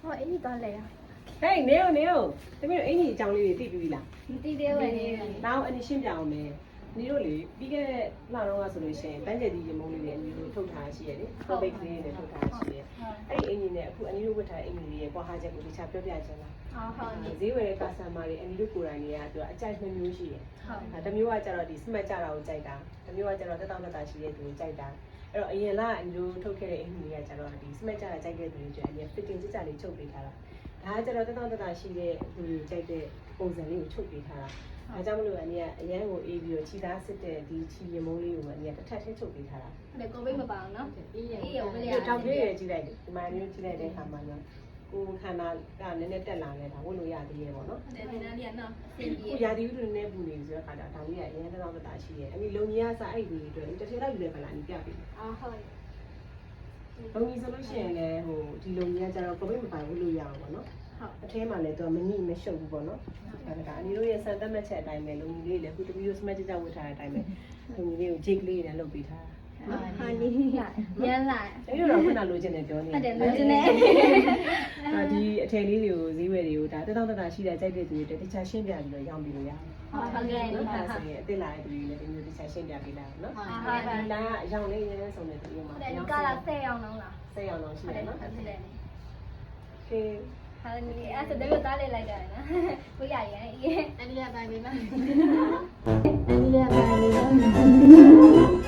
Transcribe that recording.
ဟောအင်းကြီးသွားလဲရ ဟေးနေအောင်တမီးတို့အင်ကြီးအကြောင်းလေးတွေသိပြီလား မသိသေးဘူးလေ နောက်အနည်းရှင်းပြအောင်မယ်နေတို့လေပြီးခဲ့တဲ့လတော့ကဆိုလို့ရှိရင်တန်းကျက်ကြီးရေမုံလေးတွေအမျိုးမျိုးထုတ်ထားရှိရတယ်။ topic လေးတွေထုတ်ထားရှိရတယ်။အဲ့ဒီအင်ဂျင်နဲ့အခုအနီတို့ဝတ်ထားတဲ့အင်ဂျင်လေးရဲ့ကွာဟာချက်ကိုတခြားပြောပြချင်လား။ ဟုတ် ဈေးဝယ်တဲ့ customer တွေအနီတို့ကိုယ်တိုင်တွေကသူကအကြိုက်နှမျိုးရှိတယ်။တစ်မျိုးကကျတော့ဒီ smart ကြတာကိုကြိုက်တာ။တစ်မျိုးကကျတော့တက်တောင့်တက်တာရှိတဲ့သူကိုကြိုက်တာ။အဲ့တော့အရင်ကအနီတို့ထုတ်ခဲ့တဲ့အင်ဂျင်တွေကကျတော့ဒီ smart ကြတာကြိုက်တဲ့သူတွေကျတော့အရင် fitting ကြကြလေးချုပ်ပေးထားတာ။ဒါကကျတော့တက်တောင့်တက်တာရှိတဲ့သူတွေကြိုက်တဲ့ပုံစံလေးကိုချုပ်ပေးထားတာ။ဒါကြောင့်မလို့အနည်းကအရန်ကိုအေးပြီးတော့ခြိသားစစ်တဲ့ဒီခြိရမုံလေးကိုအနည်းကတစ်ထပ်ထဲချုပ်ပေးထားတာ လေကိုဗစ်မပါအောင်နော်အေးရောမရ ဒီတောက်လေးရကြည့်လိုက်ဒီမှာမျိုးကြည့်လိုက်တဲ့အခါမှာနော်ကိုခန္ဓာကနည်းနည်းတက်လာလဲဒါဝတ်လို့ရသေးရဲ့ပေါ့နော် တယ်ဒီနားလေးကနော်စင်ကြီး ကိုရာသီဥတုနည်းနည်းပူနေပြီဆိုတော့ခါဒါလေးကအရင်တောင်တရှိရဲ့အမိလုံကြီးကစားအဲ့ဒီတွေအတွက်တစ်ထည့်လိုက်ယူလဲခလာနေပြပြီ အော်ဟုတ် လုံကြီးဆိုလို့ရှိရင်လည်းဟိုဒီလုံကြီးကကျတော့ကိုဗစ်မပိုင်ဘူးလို့ရအောင်ပေါ့နော် ဟုတ် အထဲမှာလည်းသူကမငိမရှုပ်ဘူးပေါ့နော်ဒါကအနီတို့ရဲ့စံသက်မှတ်ချက်အတိုင်းပဲလုံကြီးလေးလည်းခုတပီးတို့စမတ်ချက်ဝတ်ထားတဲ့အတိုင်းပဲလုံကြီးလေးကိုဂျိတ်ကလေးနဲ့လုပ်ပေးထားတာ ဟာနီရမ်းလာ အဲ့တော့ခုနလိုချင်တယ်ပြောနေ ဟုတ်တယ်လိုချင်တယ် ဒီအထည်လေးတွေကိုဈေးဝယ်တွေကိုဒါတက်တောင့်တက်တာရှိတဲ့ကြိုက်တဲ့သူတွေတခြားရှင်းပြပြီးတော့ရောင်းပြီးလို့ရတယ် ဟုတ်ကဲ့ နော် နော် ဒါဆိုရင်အစ်လာတဲ့သူတွေလည်းဒီမျိုးတခြားရှင်းပြပေးလိုက်အောင်နော် ဟုတ်ပါဘူး ဒီလာကအရောင်လေးအရင်ဆုံးတဲ့သူတွေမှာ ဟုတ်တယ်ဒီကလာ10အောင်လုံးလား စိတ်အောင်တော့ရှိ ဟုတ် တ တယ် ယ် နော် နော် ဟုတ်တယ် ကဲ ဟာနီအဲ့ဒါတော့တားလေးလိုက်တာနော်ကိုရရင်အေး အန်ဒီရပိုင်းပေးပါ အန်ဒီလေးကပါလေး